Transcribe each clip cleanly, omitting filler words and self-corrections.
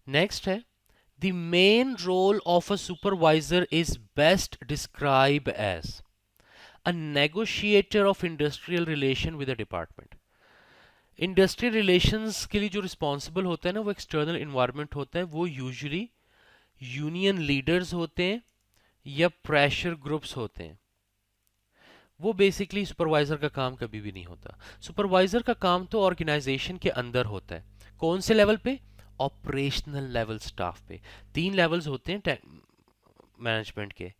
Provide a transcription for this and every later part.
Next है, the main role of a supervisor is best describe as a negotiator of industrial relation with a department. Industrial relations के लिए जो responsible होता है ना, वो एक्सटर्नल इन्वायरमेंट होता है, वो यूजुअली यूनियन लीडर्स होते हैं या प्रेशर ग्रुप्स होते हैं। वो बेसिकली सुपरवाइजर का काम कभी भी नहीं होता। सुपरवाइजर का काम तो ऑर्गेनाइजेशन के अंदर होता है। कौन से लेवल पे? ऑपरेशनल लेवल स्टाफ पे। तीन लेवल्स होते हैं मैनेजमेंट के,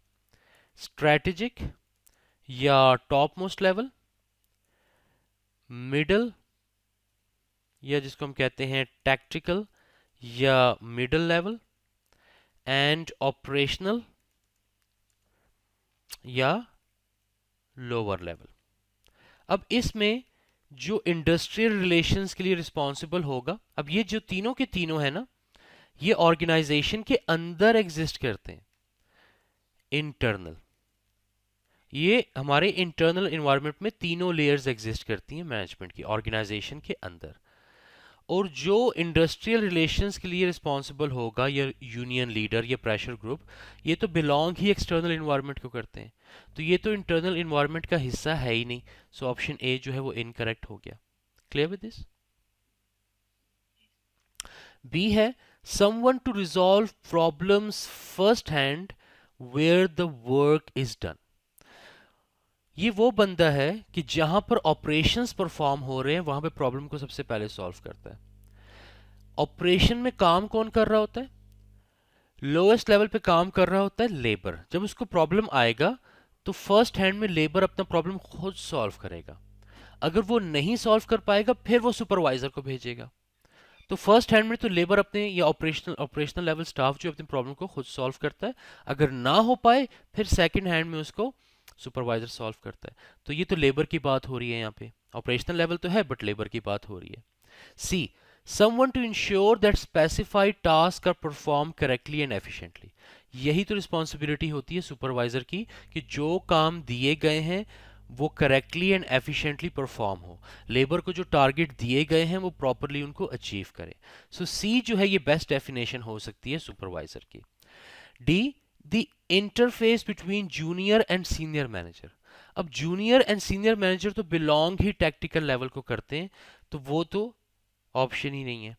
स्ट्रेटेजिक या टॉप मोस्ट लेवल, मिडल या जिसको हम कहते हैं टैक्टिकल या मिडल लेवल, एंड ऑपरेशनल या लोअर लेवल। अब इसमें जो इंडस्ट्रियल रिलेशंस के लिए रिस्पॉन्सिबल होगा, अब ये जो तीनों के तीनों है ना, ये ऑर्गेनाइजेशन के अंदर एग्जिस्ट करते हैं। इंटरनल, ये हमारे इंटरनल इन्वायरमेंट में तीनों लेयर्स एग्जिस्ट करती हैं मैनेजमेंट की ऑर्गेनाइजेशन के अंदर। और जो इंडस्ट्रियल रिलेशंस के लिए रिस्पॉन्सिबल होगा, या यूनियन लीडर या प्रेशर ग्रुप, ये तो बिलोंग ही एक्सटर्नल इन्वायरमेंट को करते हैं, तो ये तो इंटरनल इन्वायरमेंट का हिस्सा है ही नहीं। सो ऑप्शन ए जो है वो इनकरेक्ट हो गया। Clear with this? बी है, someone to resolve problems first hand where the work is done. ये वो बंदा है कि जहां पर ऑपरेशंस परफॉर्म हो रहे हैं वहां पे प्रॉब्लम को सबसे पहले सॉल्व करता है। ऑपरेशन में काम कौन कर रहा होता है? लोएस्ट लेवल पे काम कर रहा होता है लेबर। जब उसको प्रॉब्लम आएगा तो फर्स्ट हैंड में लेबर अपना प्रॉब्लम खुद सॉल्व करेगा। अगर वो नहीं सॉल्व कर पाएगा फिर वो सुपरवाइजर को भेजेगा। तो फर्स्ट हैंड में तो लेबर अपने या ऑपरेशनल लेवल स्टाफ जो अपनी प्रॉब्लम को खुद सॉल्व करता है। अगर ना हो पाए फिर सेकंड हैंड में उसको सुपरवाइजर सॉल्व करता है। तो ये तो लेबर की बात हो रही है यहाँ पे, ऑपरेशनल लेवल तो है बट लेबर की बात हो रही है। सी, someone to ensure that specified tasks are performed correctly and efficiently। यही तो रिस्पॉन्सिबिलिटी होती है सुपरवाइजर की, कि जो काम दिए गए हैं वो करेक्टली एंड एफिशिएंटली परफॉर्म हो, लेबर को जो टारगेट दिए गए हैं वो प्रॉपरली उनको अचीव करे। सो सी जो है ये बेस्ट डेफिनेशन हो सकती है सुपरवाइजर की। D, the interface between junior and senior manager. अब जूनियर एंड सीनियर मैनेजर तो बिलोंग ही टेक्निकल लेवल को करते हैं, तो वो तो ऑप्शन ही नहीं है।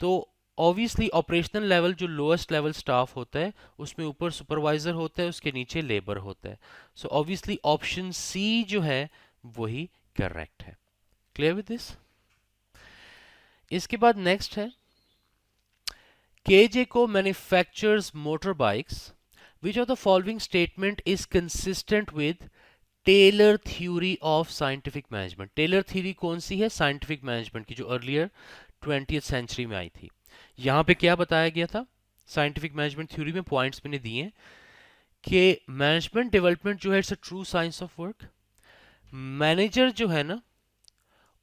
तो ऑब्वियसली ऑपरेशनल लेवल जो लोएस्ट लेवल स्टाफ होता है उसमें ऊपर सुपरवाइजर होता है, उसके नीचे लेबर होता है। सो ऑब्वियसली ऑप्शन सी जो है वही करेक्ट है। Clear with this? इसके बाद नेक्स्ट है, KJ co manufactures motor bikes, which of the following statement is consistent with Taylor theory of scientific management. Taylor theory कौन सी है? साइंटिफिक मैनेजमेंट की, जो अर्लियर 20th सेंचुरी में आई थी। यहां पे क्या बताया गया था? साइंटिफिक मैनेजमेंट थ्योरी में पॉइंट्स मैंने दिए हैं कि मैनेजमेंट डेवलपमेंट जो है it's a true science of work. Manager जो है ना,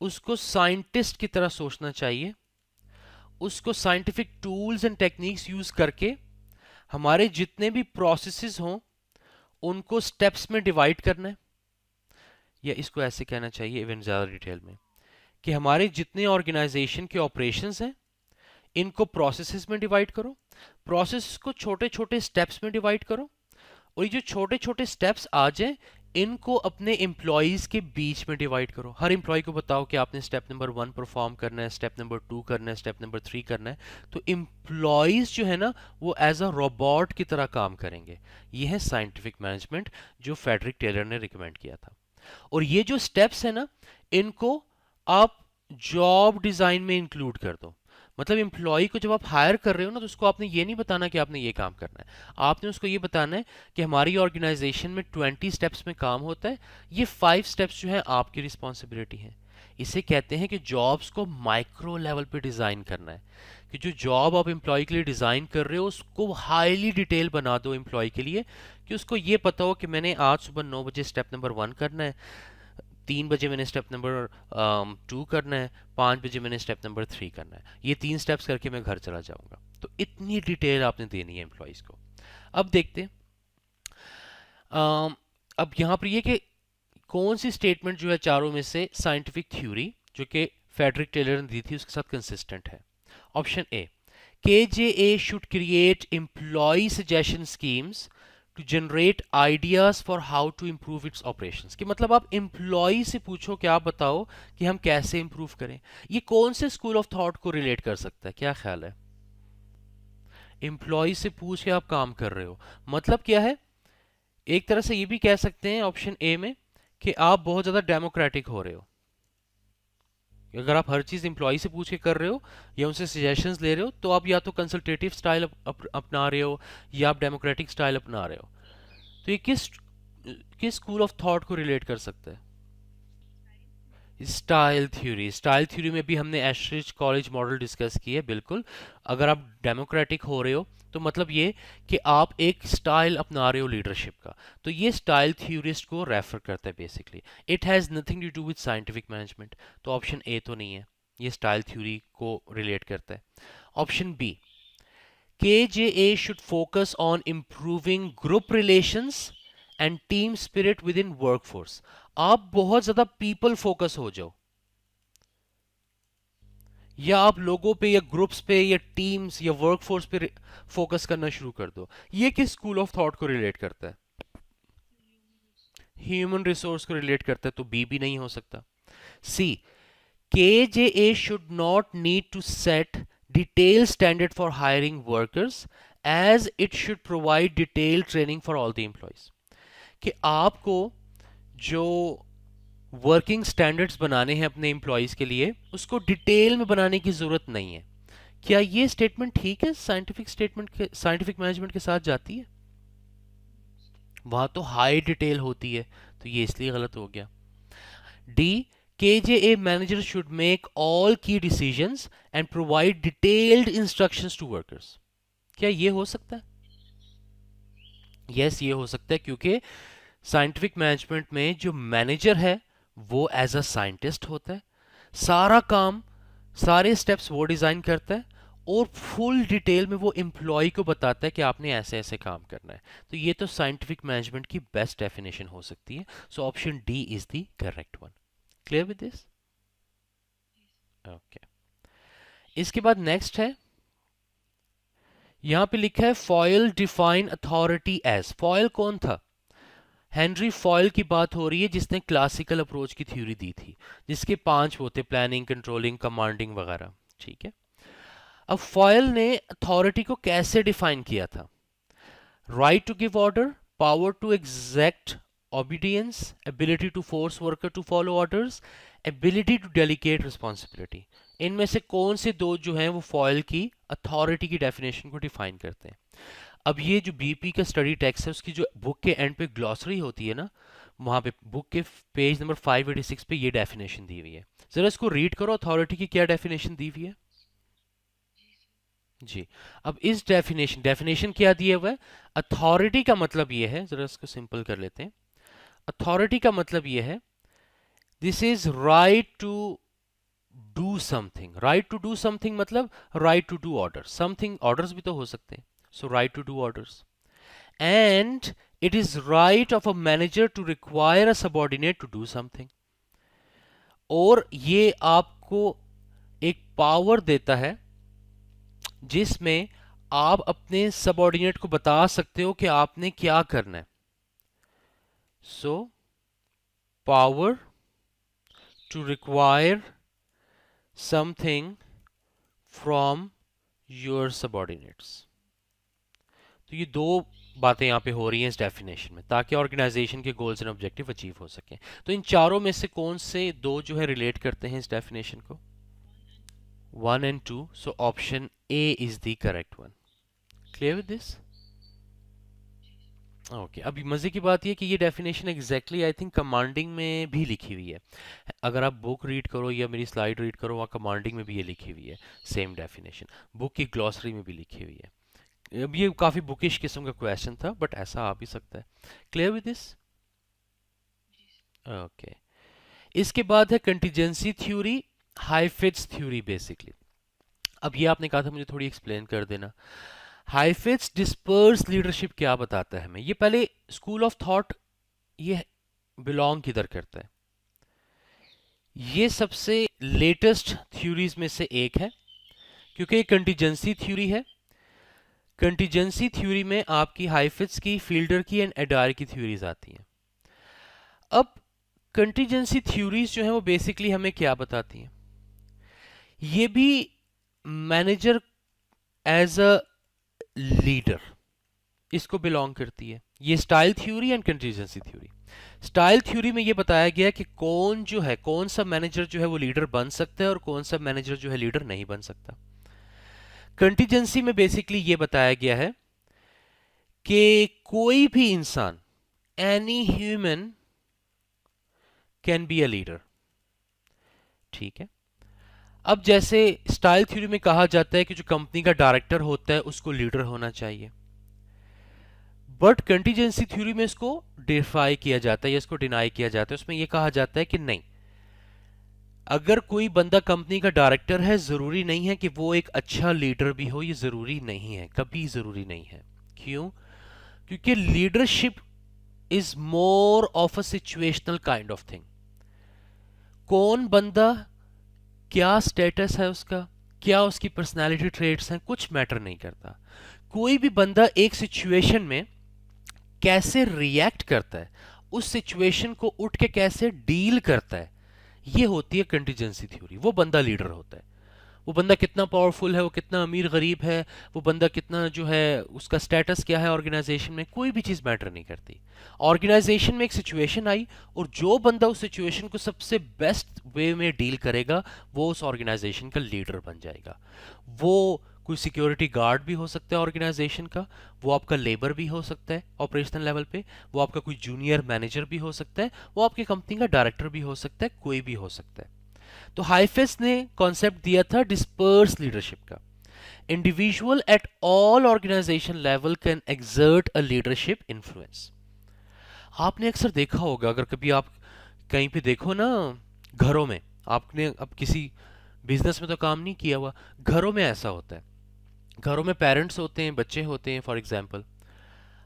उसको साइंटिस्ट की तरह सोचना चाहिए, उसको scientific tools and techniques use करके हमारे जितने भी प्रोसेसेस हों उनको स्टेप्स में डिवाइड करना है। या इसको ऐसे कहना चाहिए इवन ज़्यादा डिटेल में, कि हमारे जितने ऑर्गेनाइजेशन के ऑपरेशंस हैं इनको प्रोसेसेस में डिवाइड करो, प्रोसेस को छोटे छोटे स्टेप्स में डिवाइड करो, और ये जो छोटे छोटे स्टेप्स आ जाए इनको अपने एम्प्लॉयज के बीच में डिवाइड करो। हर एम्प्लॉय को बताओ कि आपने स्टेप नंबर 1 परफॉर्म करना है, स्टेप नंबर 2 करना है, स्टेप नंबर 3 करना है। तो एम्प्लॉयज जो है ना वो एज अ रोबोट की तरह काम करेंगे। ये है साइंटिफिक मैनेजमेंट जो फेडरिक टेलर ने रिकमेंड किया था। और ये जो स्टेप्स है ना इनको आप जॉब डिजाइन में इंक्लूड कर दो। मतलब एम्प्लॉय को जब आप हायर कर रहे हो ना तो उसको आपने ये नहीं बताना कि आपने ये काम करना है, आपने उसको ये बताना है कि हमारी ऑर्गेनाइजेशन में 20 स्टेप्स में काम होता है, ये 5 स्टेप्स जो है आपकी रिस्पॉन्सिबिलिटी है। इसे कहते हैं कि जॉब्स को माइक्रो लेवल पे डिजाइन करना है, कि जो जॉब आप एम्प्लॉय के लिए डिजाइन कर रहे हो उसको हाईली डिटेल बना दो एम्प्लॉय के लिए, कि उसको ये पता हो कि मैंने आज सुबह 9 बजे स्टेप नंबर 1 करना है, 3 बजे मैंने स्टेप नंबर 2 करना है, 5 बजे मैंने स्टेप नंबर 3 करना है। ये 3 स्टेप्स करके मैं घर चला जाऊंगा। तो इतनी डिटेल आपने देनी है एम्प्लॉयज़ को। अब देखते हैं, अब यहाँ पर ये कि कौन सी स्टेटमेंट जो है चारों में से साइंटिफिक थ्योरी जो कि फेडरिक टेलर ने दी थी उसके साथ कंसिस्टेंट है। Option A, KJA should create employee suggestion schemes to generate ideas for how to improve its operations. कि मतलब आप एम्प्लॉय से पूछो कि आप बताओ कि हम कैसे इंप्रूव करें. ये कौन से स्कूल ऑफ थॉट को रिलेट कर सकता है, क्या ख्याल है? एम्प्लॉय से पूछ के आप काम कर रहे हो, मतलब क्या है? एक तरह से ये भी कह सकते हैं ऑप्शन ए में कि आप बहुत ज़्यादा डेमोक्रेटिक हो रहे हो. अगर आप हर चीज़ एम्प्लॉय से पूछ के कर रहे हो या उनसे सजेशंस ले रहे हो, तो आप या तो कंसल्टेटिव स्टाइल अपना रहे हो या आप डेमोक्रेटिक स्टाइल अपना रहे हो. तो ये किस किस स्कूल ऑफ थॉट को रिलेट कर सकता है? स्टाइल थ्योरी में भी हमने एशरिच कॉलेज मॉडल डिस्कस किया है, बिल्कुल. अगर आप डेमोक्रेटिक हो रहे हो तो मतलब ये कि आप एक स्टाइल अपना रहे हो लीडरशिप का, तो ये स्टाइल थ्योरिस्ट को रेफर करता है basically. It has nothing to do with scientific management, तो ऑप्शन ए तो नहीं है, ये स्टाइल थ्योरी को रिलेट करता है. Option B, KJA should focus on improving group relations and team spirit within workforce. आप बहुत ज्यादा पीपल फोकस हो जाओ, या आप लोगों पे या ग्रुप्स पे या टीम्स या वर्कफोर्स पे फोकस करना शुरू कर दो. ये किस स्कूल ऑफ थॉट को रिलेट करता है? ह्यूमन रिसोर्स को रिलेट करता है, तो बी भी नहीं हो सकता. सी, KJA should not need to set detailed standard for hiring workers as it should provide detailed training for all the employees. कि आपको जो वर्किंग स्टैंडर्ड्स बनाने हैं अपने एम्प्लॉयज़ के लिए, उसको डिटेल में बनाने की ज़रूरत नहीं है. क्या ये स्टेटमेंट ठीक है? साइंटिफिक मैनेजमेंट के साथ जाती है? वहां तो हाई डिटेल होती है, तो ये इसलिए गलत हो गया. D, KJA manager should make all key decisions and provide detailed instructions to workers. क्या ये हो सकता है? यस, ये हो सकता है, क्योंकि साइंटिफिक मैनेजमेंट में जो मैनेजर है वो एज अ साइंटिस्ट होता है. सारा काम, सारे स्टेप्स वो डिज़ाइन करता है और फुल डिटेल में वो एम्प्लॉय को बताता है कि आपने ऐसे ऐसे काम करना है. तो ये तो साइंटिफिक मैनेजमेंट की बेस्ट डेफिनेशन हो सकती है. So option D is the correct one. Clear with this? Okay. इसके बाद नेक्स्ट है, यहां पे लिखा है Fayol define authority as. Fayol कौन था? हेनरी फॉयल की बात हो रही है, जिसने क्लासिकल अप्रोच की थ्योरी दी थी, जिसके 5 वो थे, प्लानिंग, कंट्रोलिंग, कमांडिंग वगैरह. ठीक है. अब फॉयल ने अथॉरिटी को कैसे डिफाइन किया था? Right to give order, power to exact obedience, ability to force worker to follow orders, ability to delegate responsibility. इनमें से कौन से दो जो हैं वो फॉयल की अथॉरिटी की डेफिनेशन को डिफाइन करते हैं? अब ये जो बीपी का स्टडी टेक्स्ट है, उसकी जो बुक के एंड पे ग्लॉसरी होती है ना, वहां पे बुक के पेज नंबर 586 पे ये डेफिनेशन दी हुई है. जरा इसको रीड करो, अथॉरिटी की क्या डेफिनेशन दी हुई है. जी. अब इस डेफिनेशन क्या दिया हुआ है? अथॉरिटी का मतलब ये है, जरा इसको सिंपल कर लेते हैं. अथॉरिटी का मतलब ये है, this is right to do something. Right to do something मतलब right to do order. Something orders भी तो हो सकते हैं, so right to do orders. And it is right of a manager to require a subordinate to do something. और ये आपको एक पावर देता है जिसमें आप अपने सबॉर्डिनेट को बता सकते हो कि आपने क्या करना है. So power to require something from your subordinates. तो ये दो बातें यहाँ पे हो रही हैं इस डेफिनेशन में, ताकि ऑर्गेनाइजेशन के गोल्स एंड ऑब्जेक्टिव अचीव हो सकें. तो इन चारों में से कौन से दो जो है रिलेट करते हैं इस डेफिनेशन को? 1 and 2. So option A is the correct one. Clear with this? Okay. अभी मजे की बात यह कि ये definition exactly I think commanding में भी लिखी हुई है. अगर आप बुक रीड करो या मेरी स्लाइड रीड करो, वहाँ कमांडिंग में भी ये लिखी हुई है सेम डेफिनेशन. बुक की ग्लॉसरी में भी लिखी हुई है. अब ये काफ़ी बुकिश किस्म का क्वेश्चन था, बट ऐसा आ भी सकता है. Clear with this? ओके. इसके बाद है कंटीजेंसी थ्योरी, हाइफिट्स थ्योरी बेसिकली. अब ये आपने कहा था मुझे थोड़ी एक्सप्लेन कर देना. हाइफिट्स डिस्पर्स लीडरशिप क्या बताता है हमें? ये पहले स्कूल ऑफ थॉट ये बिलोंग किधर करता है? ये सबसे लेटेस्ट थ्योरीज में से एक है, क्योंकि ये कंटीजेंसी थ्योरी है। कंटीजेंसी थ्योरी में आपकी हाइफिट्स की, फील्डर की एंड एडार की थ्योरीज आती हैं। अब कंटीजेंसी थ्योरीज जो है वो बेसिकली हमें क्या बताती हैं? ये भी मैनेजर एज अ लीडर इसको बिलोंग करती है। ये style theory and contingency theory. Style theory में ये बताया गया कि कौन जो है, कौन सा मैनेजर जो है वो लीडर बन सकता है और कौन सा मैनेजर जो है लीडर नहीं बन सकता। कंटीजेंसी में बेसिकली ये बताया गया है कि कोई भी इंसान, any human can be a leader. ठीक है। अब जैसे स्टाइल थ्योरी में कहा जाता है कि जो कंपनी का डायरेक्टर होता है उसको लीडर होना चाहिए, बट कंटीजेंसी थ्योरी में इसको डिफाई किया जाता है या इसको डिनाई किया जाता है। उसमें यह कहा जाता है कि नहीं, अगर कोई बंदा कंपनी का डायरेक्टर है, जरूरी नहीं है कि वो एक अच्छा लीडर भी हो। ये जरूरी नहीं है, कभी जरूरी नहीं है। क्यों? क्योंकि leadership is more of a situational kind of thing. कौन बंदा, क्या स्टेटस है उसका, क्या उसकी पर्सनालिटी ट्रेट्स हैं, कुछ मैटर नहीं करता। कोई भी बंदा एक सिचुएशन में कैसे रिएक्ट करता है, उस सिचुएशन को उठ के कैसे डील करता है, ये होती है कंटीजेंसी थ्योरी। वो बंदा लीडर होता है। वो बंदा कितना पावरफुल है, वो कितना अमीर गरीब है, वो बंदा कितना जो है, उसका स्टेटस क्या है ऑर्गेनाइजेशन में, कोई भी चीज़ मैटर नहीं करती। ऑर्गेनाइजेशन में एक सिचुएशन आई और जो बंदा उस सिचुएशन को सबसे बेस्ट वे में डील करेगा वो उस ऑर्गेनाइजेशन का लीडर बन जाएगा। वो कोई सिक्योरिटी गार्ड भी हो सकता है ऑर्गेनाइजेशन का, वो आपका लेबर भी हो सकता है ऑपरेशनल लेवल पे, वो आपका कोई जूनियर मैनेजर भी हो सकता है, वो आपकी कंपनी का डायरेक्टर भी हो सकता है, कोई भी हो सकता है। तो हाइफेस ने कॉन्सेप्ट दिया था डिस्पर्स लीडरशिप का। Individual at all organisation level can exert a leadership influence. आपने अक्सर देखा होगा, अगर कभी आप कहीं पे देखो ना, घरों में, आपने अब किसी बिजनेस में तो काम नहीं किया हुआ, घरों में ऐसा होता है। घरों में पेरेंट्स होते हैं, बच्चे होते हैं फॉर एग्जाम्पल।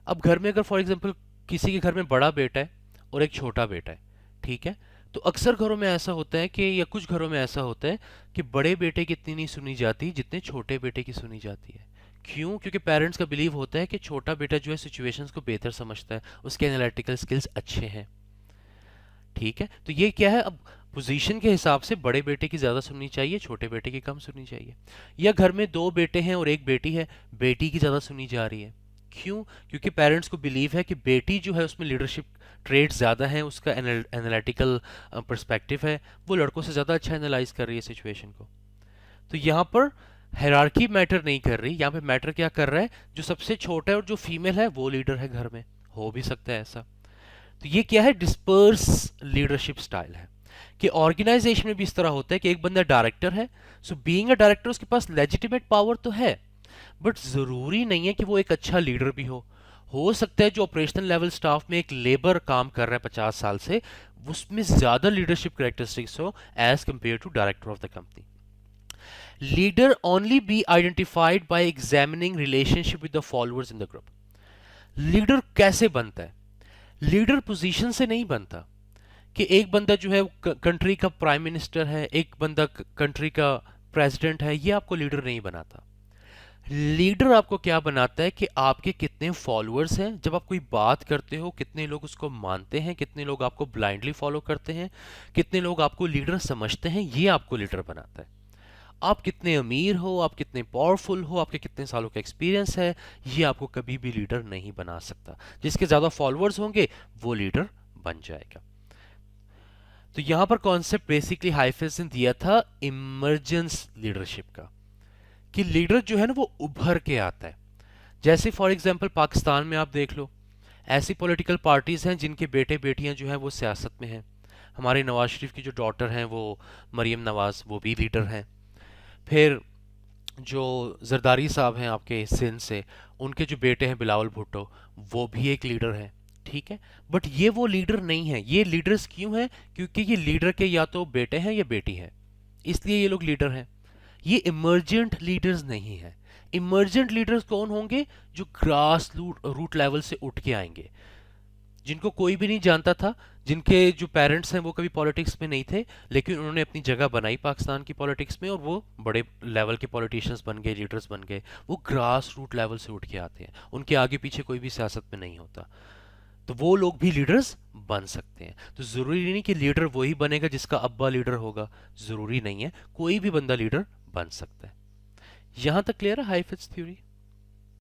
अब घर में अगर फॉर एग्जाम्पल किसी के घर में बड़ा बेटा है और एक छोटा बेटा है, ठीक है, तो अक्सर घरों में ऐसा होता है कि, या कुछ घरों में ऐसा होता है कि बड़े बेटे की इतनी नहीं सुनी जाती जितने छोटे बेटे की सुनी जाती है। क्यों? क्योंकि पेरेंट्स का बिलीव होता है कि छोटा बेटा जो है सिचुएशंस को बेहतर समझता है, उसके एनालिटिकल स्किल्स अच्छे हैं। ठीक है, तो ये क्या है, अब पोजीशन के हिसाब से बड़े बेटे की ज़्यादा सुननी चाहिए, छोटे बेटे की कम सुननी चाहिए। या घर में दो बेटे हैं और एक बेटी है, बेटी की ज़्यादा सुनी जा रही है। क्यों? क्योंकि पेरेंट्स को बिलीव है कि बेटी जो है उसमें लीडरशिप ट्रेड्स ज़्यादा हैं, उसका एनालिटिकल पर्सपेक्टिव है, वो लड़कों से ज़्यादा अच्छा एनालाइज कर रही है सिचुएशन को। तो यहाँ पर हायरार्की मैटर नहीं कर रही, यहाँ पे मैटर क्या कर रहा है, जो सबसे छोटा है और जो फीमेल है वो लीडर है घर में, हो भी सकता है ऐसा। तो ये क्या है, डिस्पर्स लीडरशिप स्टाइल है। कि ऑर्गेनाइजेशन में भी इस तरह होता है कि एक बंदा डायरेक्टर है, सो बीइंग अ डायरेक्टर उसके पास लेजिटिमेट पावर तो है, बट जरूरी नहीं है कि वो एक अच्छा लीडर भी हो सकता है जो ऑपरेशनल लेवल स्टाफ में एक लेबर काम कर रहा है 50 साल से, उसमें ज्यादा लीडरशिप कैरेक्टरिस्टिक्स हो as compare to director of the company. Leader only be identified by examining relationship with the followers in the group. Leader कैसे बनता है? लीडर पोजीशन से नहीं बनता कि एक बंदा जो है कंट्री का प्राइम मिनिस्टर है, एक बंदा कंट्री का प्रेसिडेंट है, ये आपको लीडर नहीं बनाता। लीडर आपको क्या बनाता है कि आपके कितने फॉलोअर्स हैं, जब आप कोई बात करते हो कितने लोग उसको मानते हैं, कितने लोग आपको ब्लाइंडली फॉलो करते हैं, कितने लोग आपको लीडर समझते हैं, ये आपको लीडर बनाता है। आप कितने अमीर हो, आप कितने पावरफुल हो, आपके कितने सालों का एक्सपीरियंस है, ये आपको कभी भी लीडर नहीं बना सकता। जिसके ज्यादा फॉलोअर्स होंगे वो लीडर बन जाएगा। तो यहां पर कॉन्सेप्ट बेसिकली हाइफेस ने दिया था इमरजेंस लीडरशिप का, कि लीडर जो है ना वो उभर के आता है। जैसे फॉर एग्जांपल पाकिस्तान में आप देख लो, ऐसी पॉलिटिकल पार्टीज हैं जिनके बेटे बेटियां जो हैं वो सियासत में हैं। हमारे नवाज शरीफ की जो डॉटर हैं वो मरियम नवाज, वो भी लीडर हैं। फिर जो जरदारी साहब हैं आपके सिंध से, उनके जो बेटे हैं बिलावल भुट्टो, वो भी एक लीडर हैं। ठीक है, बट ये वो लीडर नहीं है। ये लीडर्स क्यों हैं? क्योंकि ये लीडर के या तो बेटे हैं या बेटी है, इसलिए ये लोग लीडर हैं। ये इमर्जेंट लीडर्स नहीं है। इमर्जेंट लीडर्स कौन होंगे? जो ग्रास रूट लेवल से उठ के आएंगे, जिनको कोई भी नहीं जानता था, जिनके जो पेरेंट्स हैं वो कभी पॉलिटिक्स में नहीं थे, लेकिन उन्होंने अपनी जगह बनाई पाकिस्तान की पॉलिटिक्स में और वो बड़े लेवल के पॉलिटिशियंस बन गए, लीडर्स बन गए। वो ग्रास रूट लेवल से उठ के आते हैं, उनके आगे पीछे कोई भी सियासत में नहीं होता। तो वो लोग भी लीडर्स बन सकते हैं। तो ज़रूरी नहीं कि लीडर वही बनेगा जिसका अब्बा लीडर होगा, ज़रूरी नहीं है, कोई भी बंदा लीडर बन सकता है। यहाँ तक क्लियर है हाइफिज थ्योरी?